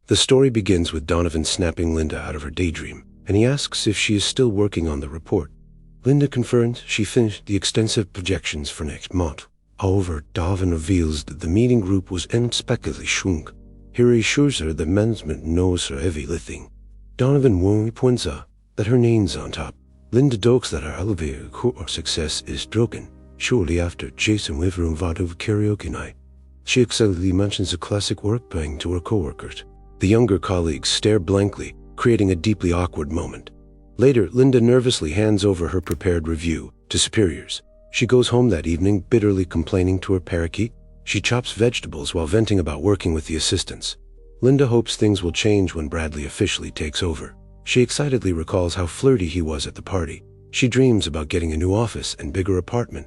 The story begins with Donovan snapping Linda out of her daydream, and he asks if she is still working on the report. Linda confirms she finished the extensive projections for next month. However, Donovan reveals that the meeting group was unexpectedly shrunk. He reassures her that management knows her heavy lifting. Donovan warmly points out that her name's on top. Linda jokes that her elevator core success is broken. Shortly after, Jason with her invited to karaoke night. She excitedly mentions a classic work bang to her coworkers. The younger colleagues stare blankly, creating a deeply awkward moment. Later, Linda nervously hands over her prepared review to superiors. She goes home that evening bitterly complaining to her parakeet. She chops vegetables while venting about working with the assistants. Linda hopes things will change when Bradley officially takes over. She excitedly recalls how flirty he was at the party. She dreams about getting a new office and bigger apartment.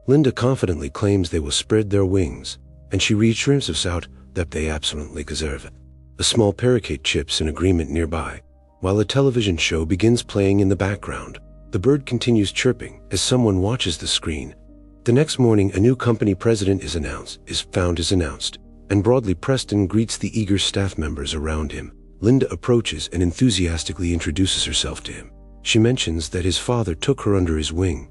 Linda confidently claims they will spread their wings, and she reassures us out that they absolutely deserve it. A small parakeet chips in agreement nearby. While a television show begins playing in the background, the bird continues chirping as someone watches the screen. The next morning, a new company president is announced, and Broadly Preston greets the eager staff members around him. Linda approaches and enthusiastically introduces herself to him. She mentions that his father took her under his wing,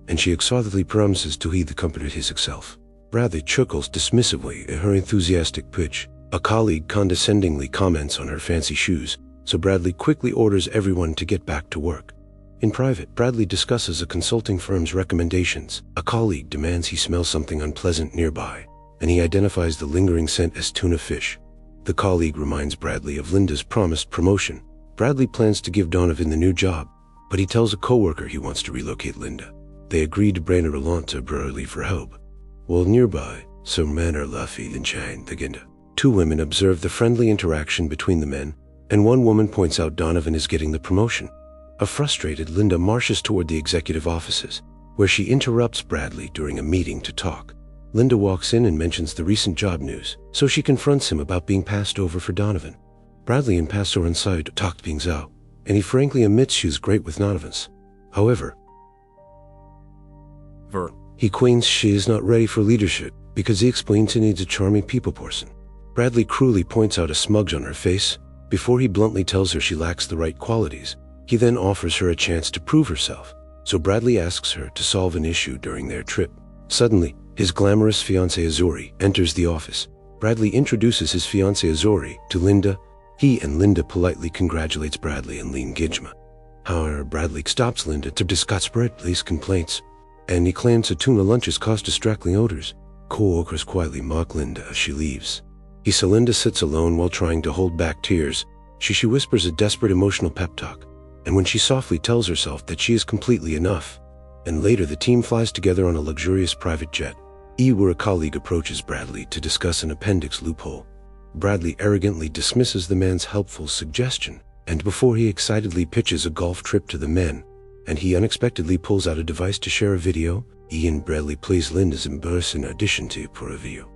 and she excitedly promises to lead the company herself. Bradley chuckles dismissively at her enthusiastic pitch. A colleague condescendingly comments on her fancy shoes, so Bradley quickly orders everyone to get back to work. In private, Bradley discusses a consulting firm's recommendations. A colleague demands he smells something unpleasant nearby, and he identifies the lingering scent as tuna fish. The colleague reminds Bradley of Linda's promised promotion. Bradley plans to give Donovan the new job, but he tells a coworker he wants to relocate Linda. They agree to bring her along to Bradley for help. While nearby, some men are laughing and chatting together. Two women observe the friendly interaction between the men, and one woman points out Donovan is getting the promotion. A frustrated Linda marches toward the executive offices, where she interrupts Bradley during a meeting to talk. Linda walks in and mentions the recent job news, so she confronts him about being passed over for Donovan. Bradley and pass her inside to talk things out, and he frankly admits she is great with Donovan's. However, he claims she is not ready for leadership because he explains he needs a charming people person. Bradley cruelly points out a smudge on her face before he bluntly tells her she lacks the right qualities. He then offers her a chance to prove herself, so Bradley asks her to solve an issue during their trip. Suddenly, his glamorous fiancée Azuri enters the office. Bradley introduces his fiancée Azuri to Linda. He and Linda politely congratulates Bradley and the engagement. However, Bradley stops Linda to discuss Bradley's complaints, and he claims the tuna lunches cause distracting odors. Co-workers quietly mock Linda as she leaves. Linda sits alone while trying to hold back tears. She whispers a desperate emotional pep talk, and when she softly tells herself that she is completely enough. And later the team flies together on a luxurious private jet. Where a colleague approaches Bradley to discuss an appendix loophole. Bradley arrogantly dismisses the man's helpful suggestion, and before he excitedly pitches a golf trip to the men, and he unexpectedly pulls out a device to share a video. Bradley plays Linda's embarrassing audition tape for a video.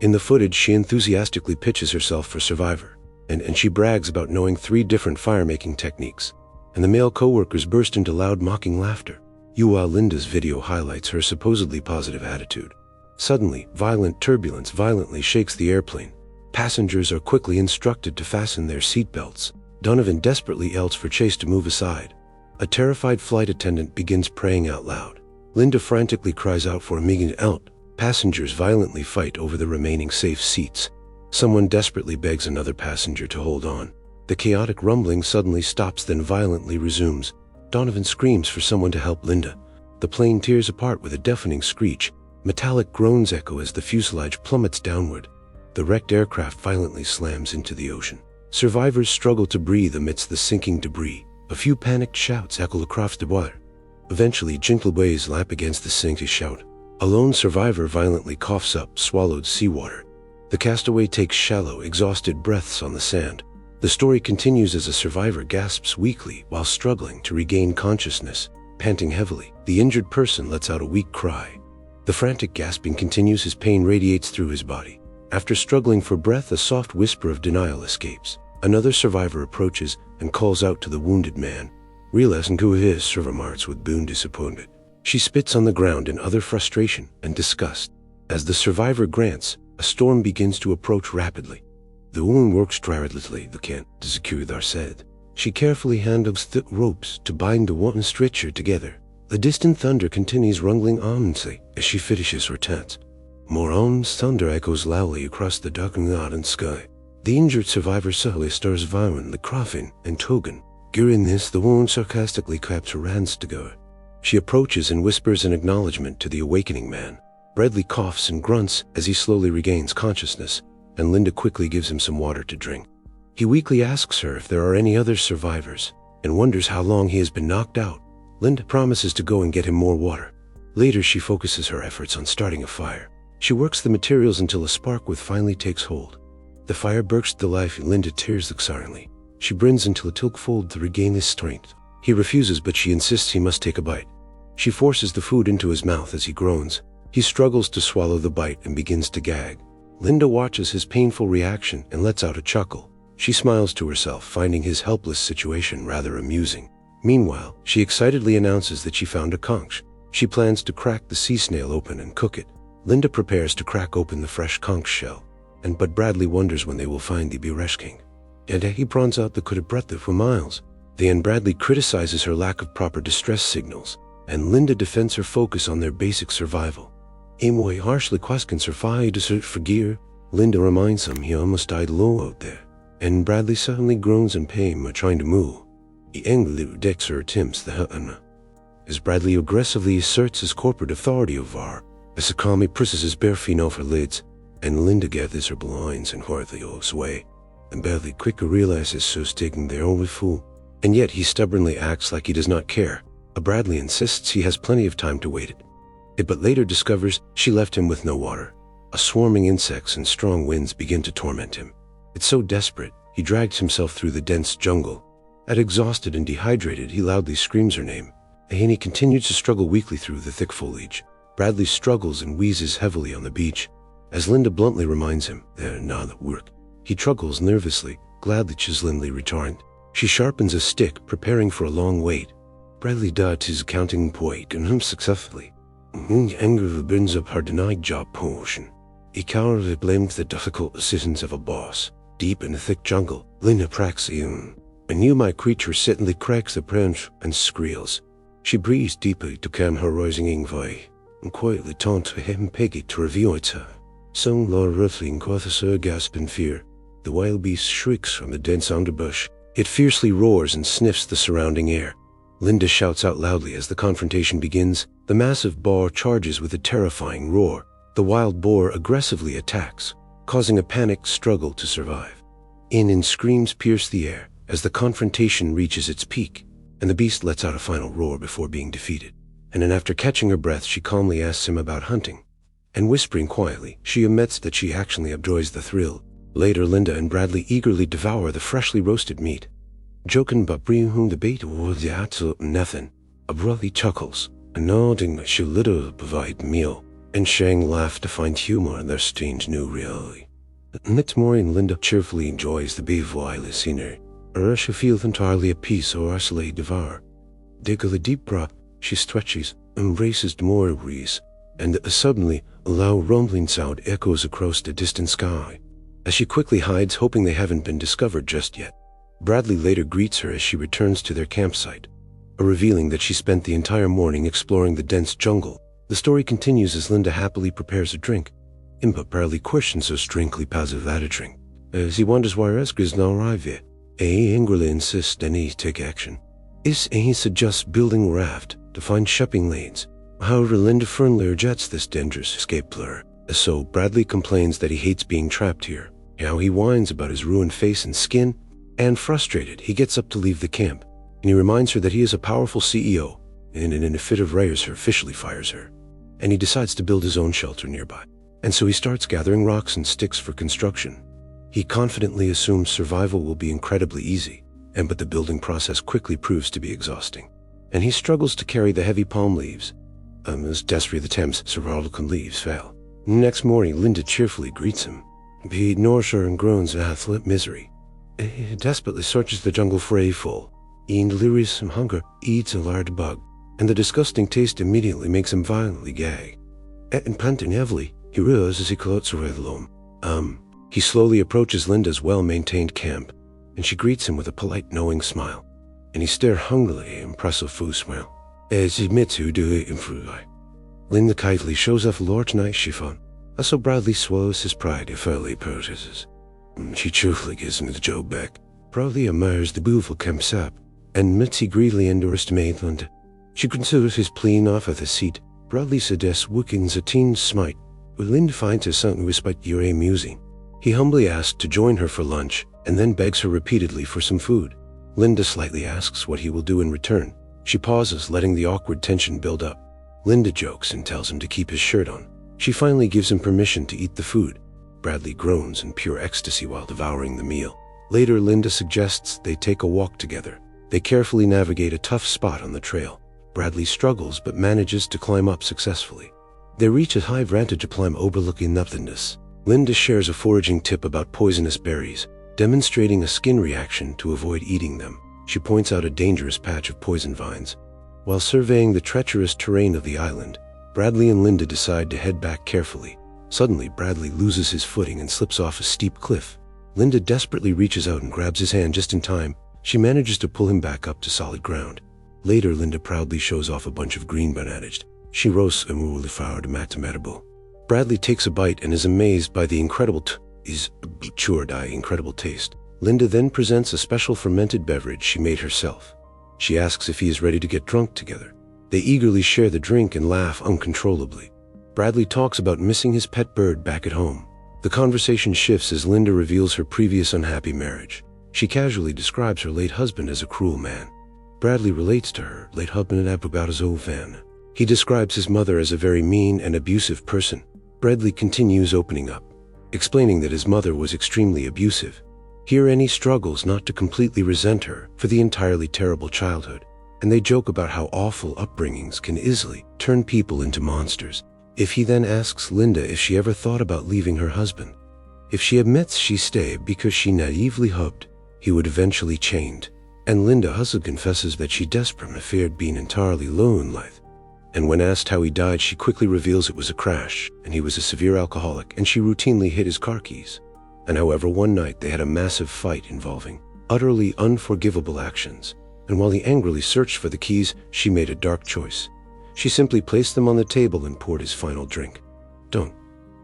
In the footage, she enthusiastically pitches herself for Survivor, and she brags about knowing 3 different fire-making techniques, and the male co-workers burst into loud mocking laughter. While Linda's video highlights her supposedly positive attitude. Suddenly, violent turbulence violently shakes the airplane. Passengers are quickly instructed to fasten their seatbelts. Donovan desperately yells for Chase to move aside. A terrified flight attendant begins praying out loud. Linda frantically cries out for immediate help. Passengers violently fight over the remaining safe seats. Someone desperately begs another passenger to hold on. The chaotic rumbling suddenly stops, then violently resumes. Donovan screams for someone to help Linda. The plane tears apart with a deafening screech. Metallic groans echo as the fuselage plummets downward. The wrecked aircraft violently slams into the ocean. Survivors struggle to breathe amidst the sinking debris. A few panicked shouts echo across the water. Eventually, gentle waves lap against the sinking shout. A lone survivor violently coughs up swallowed seawater. The castaway takes shallow, exhausted breaths on the sand. The story continues as a survivor gasps weakly while struggling to regain consciousness. Panting heavily, the injured person lets out a weak cry. The frantic gasping continues as pain radiates through his body. After struggling for breath, a soft whisper of denial escapes. Another survivor approaches and calls out to the wounded man. Realizing who he is, remarks with boon disappointed. She spits on the ground in utter frustration and disgust. As the survivor grants, a storm begins to approach rapidly. The woman works tirelessly the camp to secure their said. She carefully handles thick ropes to bind the one stretcher together. The distant thunder continues rumbling ominously as she finishes her task. More thunder echoes loudly across the darkening autumn sky. The injured survivor suddenly stirs violently, coughing and choking. During this, the woman sarcastically claps her hands together. She approaches and whispers an acknowledgement to the awakening man. Bradley coughs and grunts as he slowly regains consciousness, and Linda quickly gives him some water to drink. He weakly asks her if there are any other survivors, and wonders how long he has been knocked out. Linda promises to go and get him more water. Later, she focuses her efforts on starting a fire. She works the materials until a spark finally takes hold. The fire bursts to life and Linda tears silently. She burns until it took fold to regain his strength. He refuses, but she insists he must take a bite. She forces the food into his mouth as he groans. He struggles to swallow the bite and begins to gag. Linda watches his painful reaction and lets out a chuckle. She smiles to herself, finding his helpless situation rather amusing. Meanwhile, she excitedly announces that she found a conch. She plans to crack the sea snail open and cook it. Linda prepares to crack open the fresh conch shell, but Bradley wonders when they will find the Bereshking. And he prawns out the could have breadth for miles. Then Bradley criticizes her lack of proper distress signals, and Linda defends her focus on their basic survival. Amoy harshly questions her fire to search for gear. Linda reminds him he almost died low out there, and Bradley suddenly groans in pain while trying to move. He angrily rejects her attempts to help him. As Bradley aggressively asserts his corporate authority over her, Asakami presses his bare feet off her lids, and Linda gathers her belongings and hurriedly walks away. And Bradley quickly realizes she's taking their only fool, and yet he stubbornly acts like he does not care. Bradley insists he has plenty of time to wait it, but later discovers she left him with no water. Swarming insects and strong winds begin to torment him. It's so desperate, he drags himself through the dense jungle. Exhausted and dehydrated, he loudly screams her name, and he continues to struggle weakly through the thick foliage. Bradley struggles and wheezes heavily on the beach. As Linda bluntly reminds him, they're not at work. He chuckles nervously, glad that she's Lindley returned. She sharpens a stick, preparing for a long wait. Bradley does his accounting point and successfully. Anger burns up her denied job promotion. He cowardly blames the difficult decisions of a boss. Deep in the thick jungle, Linda cracks a new creature suddenly cracks the branch and squeals. She breathes deeply to calm her rising anxiety, and quietly taunts him Peggy to reveal it to her. Some low ruffling causes her gasp in fear. The wild beast shrieks from the dense underbush. It fiercely roars and sniffs the surrounding air. Linda shouts out loudly as the confrontation begins. The massive boar charges with a terrifying roar. The wild boar aggressively attacks, causing a panicked struggle to survive. And screams pierce the air as the confrontation reaches its peak, and the beast lets out a final roar before being defeated. And then after catching her breath, she calmly asks him about hunting. And whispering quietly, she admits that she actually enjoys the thrill. Later, Linda and Bradley eagerly devour the freshly roasted meat. Joking about bringing home the bait was absolute nothing. Bradley chuckles, nodding that she'll literally provide the meal, and Shang laughs to find humor in their strange new reality. Next morning, Linda cheerfully enjoys the beautiful island scenery. She feels entirely at peace or actually devour. Taking a deep breath, she stretches and races to more breeze, and suddenly a loud rumbling sound echoes across the distant sky. As she quickly hides, hoping they haven't been discovered just yet. Bradley later greets her as she returns to their campsite, revealing that she spent the entire morning exploring the dense jungle. The story continues as Linda happily prepares a drink. Impa Bradley questions her strangely passive attitude, as he wonders why Esker is not arrived yet. He angrily insists that he take action. He suggests building a raft to find shipping lanes. However, Linda firmly rejects this dangerous escape plan. So Bradley complains that he hates being trapped here, how he whines about his ruined face and skin, and frustrated, he gets up to leave the camp, and he reminds her that he is a powerful CEO, and in a fit of rage, her officially fires her. And he decides to build his own shelter nearby, and so he starts gathering rocks and sticks for construction. He confidently assumes survival will be incredibly easy, but the building process quickly proves to be exhausting, and he struggles to carry the heavy palm leaves. As desperate attempts, survival leaves fail. Next morning, Linda cheerfully greets him. He ignores her and groans in athlete misery. He desperately searches the jungle for a foal. In delirious from hunger, eats a large bug, and the disgusting taste immediately makes him violently gag. And panting heavily, he realizes he closes away the loam. He slowly approaches Linda's well-maintained camp, and she greets him with a polite, knowing smile. And he stares hungrily, impressive food smile. As he admits to do it in fruit. Linda kindly shows off a large nice chiffon. Also Bradley swallows his pride if early purchases. She cheerfully gives him the job back. Bradley admires the beautiful camp sap, and admits he greatly underestimates Linda. She considers his pleading off at the seat. Bradley suggests Wickings a teen smite, but Linda finds her something respite your amusing. He humbly asks to join her for lunch, and then begs her repeatedly for some food. Linda slightly asks what he will do in return. She pauses, letting the awkward tension build up. Linda jokes and tells him to keep his shirt on. She finally gives him permission to eat the food. Bradley groans in pure ecstasy while devouring the meal. Later, Linda suggests they take a walk together. They carefully navigate a tough spot on the trail. Bradley struggles but manages to climb up successfully. They reach a high vantage climb overlooking nothingness. Linda shares a foraging tip about poisonous berries, demonstrating a skin reaction to avoid eating them. She points out a dangerous patch of poison vines. While surveying the treacherous terrain of the island, Bradley and Linda decide to head back carefully. Suddenly, Bradley loses his footing and slips off a steep cliff. Linda desperately reaches out and grabs his hand just in time. She manages to pull him back up to solid ground. Later, Linda proudly shows off a bunch of green bananas. She roasts a moule flour to mathematical. Bradley takes a bite and is amazed by the incredible incredible taste. Linda then presents a special fermented beverage she made herself. She asks if he is ready to get drunk together. They eagerly share the drink and laugh uncontrollably. Bradley talks about missing his pet bird back at home. The conversation shifts as Linda reveals her previous unhappy marriage. She casually describes her late husband as a cruel man. Bradley relates to her late husband about his old fan. He describes his mother as a very mean and abusive person. Bradley continues opening up, explaining that his mother was extremely abusive. Herein he struggles not to completely resent her for the entirely terrible childhood, and they joke about how awful upbringings can easily turn people into monsters. If he then asks Linda if she ever thought about leaving her husband, if she admits she stayed because she naively hoped he would eventually change, and Linda also confesses that she desperately feared being entirely alone in life. And when asked how he died, she quickly reveals it was a crash, and he was a severe alcoholic, and she routinely hid his car keys. And however, one night they had a massive fight involving utterly unforgivable actions, and while he angrily searched for the keys, she made a dark choice. She simply placed them on the table and poured his final drink. Don't.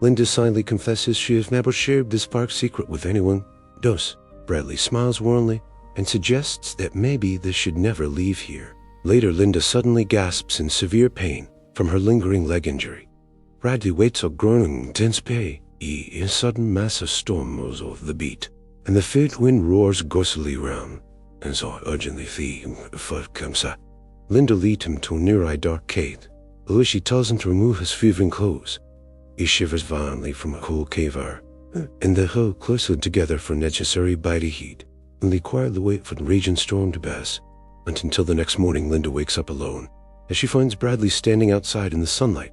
Linda silently confesses she has never shared this dark secret with anyone. Dos. Bradley smiles warmly and suggests that maybe they should never leave here. Later, Linda suddenly gasps in severe pain from her lingering leg injury. Bradley waits a groaning intense pain. A sudden massive storm moves over the beat, and the faint wind roars ghostly round, and so urgently foot comes up. Linda leads him to a near dark cave, where she tells him to remove his fevering clothes. He shivers violently from a cold cave air, and they hold closer together for necessary body heat, and they quietly wait for the raging storm to pass. Until the next morning, Linda wakes up alone, as she finds Bradley standing outside in the sunlight,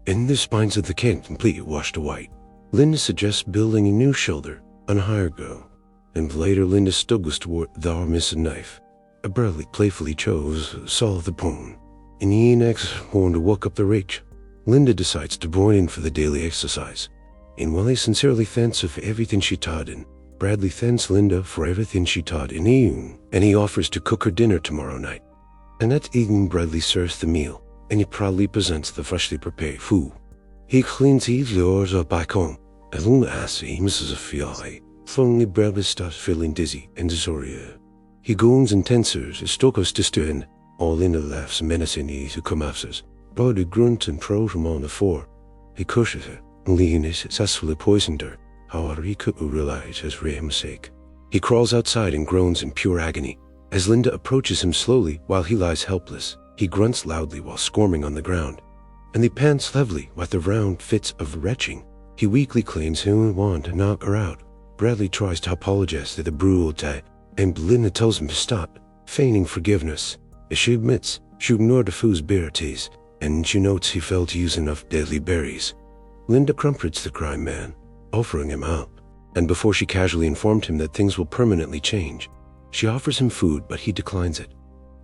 and the spines of the camp completely washed to white. Linda suggests building a new shelter on a higher ground, and later Linda struggles toward the missing knife. Bradley playfully solve the problem, and he next wanted to walk up the ridge. Linda decides to join in for the daily exercise, and while he sincerely thanks her for everything she taught him, Bradley thanks Linda for everything she taught in him, and he offers to cook her dinner tomorrow night. And that evening, Bradley serves the meal, and he proudly presents the freshly prepared food. He cleans his doors up back home, as long as he misses a fly. Suddenly, Bradley starts feeling dizzy and disoriented. He groans and tenses as Stokos to stand. All Linda laughs menacingly to come after us. Bradley grunts and throws him on the floor. He crushes her, and Leon successfully poisoned her. However, he couldn't realize his real mistake. He crawls outside and groans in pure agony. As Linda approaches him slowly while he lies helpless, he grunts loudly while squirming on the ground, and he pants heavily with the round fits of retching. He weakly claims he only wanted to knock her out. Bradley tries to apologize to the brutality, and Linda tells him to stop, feigning forgiveness. As she admits, she ignored the food's berries, and she notes he failed to use enough deadly berries. Linda comforts the crime man, offering him help, and before she casually informed him that things will permanently change, she offers him food, but he declines it.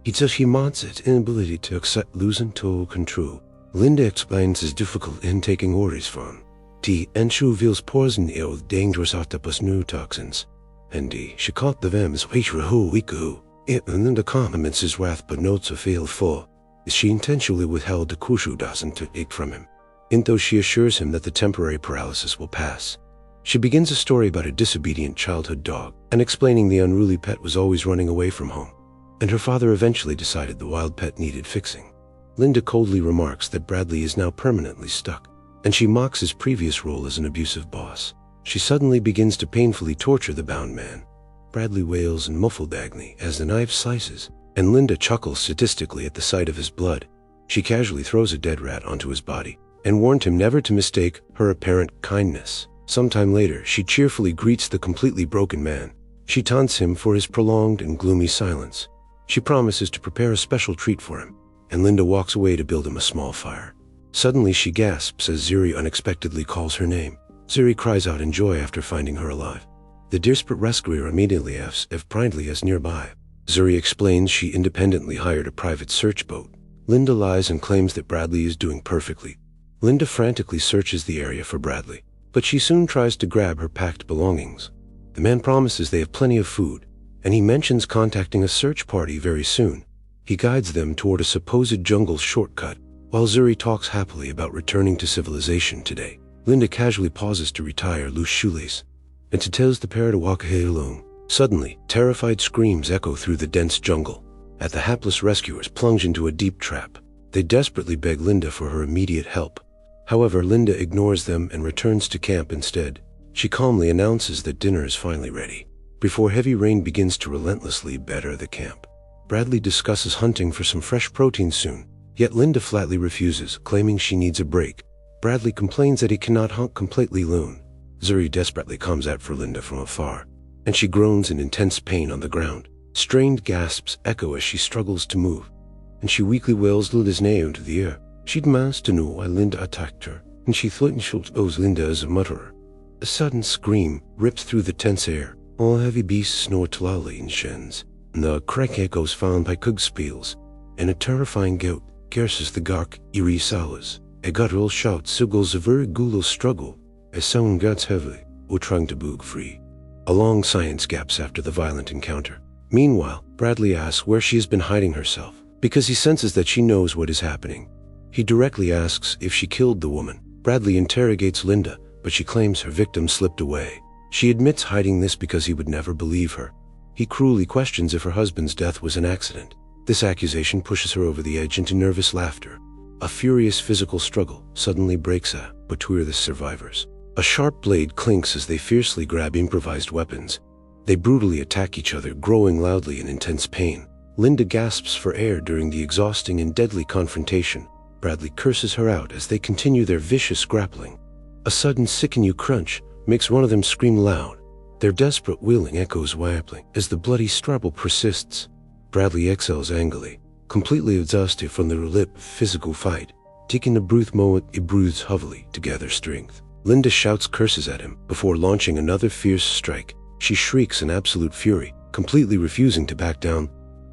He says he wants its inability to accept losing total control. Linda explains it's difficult in taking orders from him, Die Anchovies poison with dangerous octopus neurotoxins. And die Shikot the Vems Waitrahu Wiku. It and the condiments his wrath but notes a fail for. She intentionally withheld the kushu doesn't to take from him. Into she assures him that the temporary paralysis will pass. She begins a story about a disobedient childhood dog and explaining the unruly pet was always running away from home. And her father eventually decided the wild pet needed fixing. Linda coldly remarks that Bradley is now permanently stuck, and she mocks his previous role as an abusive boss. She suddenly begins to painfully torture the bound man. Bradley wails in muffled agony as the knife slices, and Linda chuckles sadistically at the sight of his blood. She casually throws a dead rat onto his body and warned him never to mistake her apparent kindness. Sometime later, she cheerfully greets the completely broken man. She taunts him for his prolonged and gloomy silence. She promises to prepare a special treat for him, and Linda walks away to build him a small fire. Suddenly, she gasps as Zuri unexpectedly calls her name. Zuri cries out in joy after finding her alive. The desperate rescuer immediately asks if Bradley is nearby. Zuri explains she independently hired a private search boat. Linda lies and claims that Bradley is doing perfectly. Linda frantically searches the area for Bradley, but she soon tries to grab her packed belongings. The man promises they have plenty of food, and he mentions contacting a search party very soon. He guides them toward a supposed jungle shortcut, while Zuri talks happily about returning to civilization today. Linda casually pauses to retire loose shoelace, and to tells the pair to walk ahead alone. Suddenly, terrified screams echo through the dense jungle. The hapless rescuers plunge into a deep trap. They desperately beg Linda for her immediate help. However, Linda ignores them and returns to camp instead. She calmly announces that dinner is finally ready, before heavy rain begins to relentlessly batter the camp. Bradley discusses hunting for some fresh protein soon, yet Linda flatly refuses, claiming she needs a break. Bradley complains that he cannot hunt completely alone. Zuri desperately comes out for Linda from afar, and she groans in intense pain on the ground. Strained gasps echo as she struggles to move, and she weakly wails Linda's name into the air. She demands to know why Linda attacked her, and she threatens to expose Linda as a murderer. A sudden scream rips through the tense air. All heavy beasts snort loudly in shins, and the crack echoes found by Kugspiels, and a terrifying goat curses the Gark Iri Salas. A guttural shout signals a very ghoul struggle as someone gets heavily or trying to bug free. A long silence gaps after the violent encounter. Meanwhile, Bradley asks where she has been hiding herself, because he senses that she knows what is happening. He directly asks if she killed the woman. Bradley interrogates Linda, but she claims her victim slipped away. She admits hiding this because he would never believe her. He cruelly questions if her husband's death was an accident. This accusation pushes her over the edge into nervous laughter. A furious physical struggle suddenly breaks out between the survivors. A sharp blade clinks as they fiercely grab improvised weapons. They brutally attack each other, growling loudly in intense pain. Linda gasps for air during the exhausting and deadly confrontation. Bradley curses her out as they continue their vicious grappling. A sudden sickening crunch makes one of them scream loud. Their desperate wailing echoes wildly as the bloody struggle persists. Bradley exhales angrily, completely exhausted from the relentless physical fight. Taking a brief moment, he breathes heavily to gather strength. Linda shouts curses at him before launching another fierce strike. She shrieks in absolute fury, completely refusing to back down.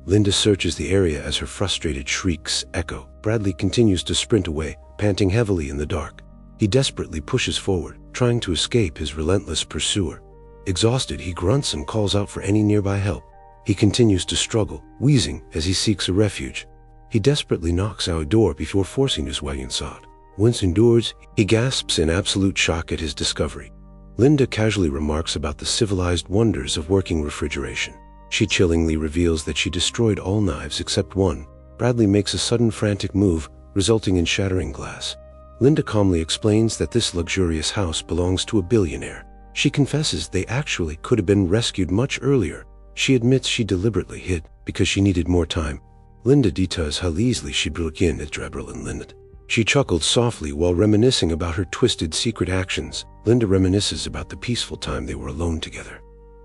Linda searches the area as her frustrated shrieks echo. Bradley continues to sprint away, panting heavily in the dark. He desperately pushes forward, trying to escape his relentless pursuer. Exhausted, he grunts and calls out for any nearby help. He continues to struggle, wheezing as he seeks a refuge. He desperately knocks out a door before forcing his way inside. Once indoors, he gasps in absolute shock at his discovery. Linda casually remarks about the civilized wonders of working refrigeration. She chillingly reveals that she destroyed all knives except one. Bradley makes a sudden frantic move, resulting in shattering glass. Linda calmly explains that this luxurious house belongs to a billionaire. She confesses they actually could have been rescued much earlier. She admits she deliberately hid because she needed more time. Linda details how easily she broke in at Drebrel and Linnet. She chuckled softly while reminiscing about her twisted secret actions. Linda reminisces about the peaceful time they were alone together,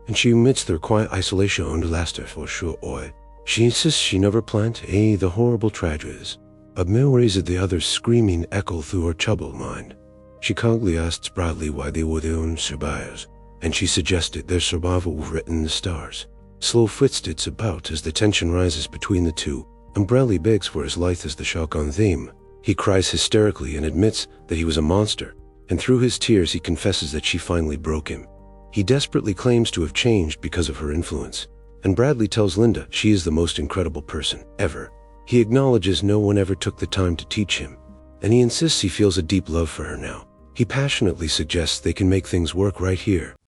and she admits their quiet isolation only lasted for a short while. She insists she never planned the horrible tragedies. A memories of the others screaming echo through her troubled mind. She calmly asks Bradley why they were their own survivors, and she suggested their survival was written in the stars. Slow footsteps about as the tension rises between the two, and Bradley begs for his life as the shotgun theme. He cries hysterically and admits that he was a monster, and through his tears he confesses that she finally broke him. He desperately claims to have changed because of her influence, and Bradley tells Linda she is the most incredible person ever. He acknowledges no one ever took the time to teach him, and he insists he feels a deep love for her now. He passionately suggests they can make things work right here.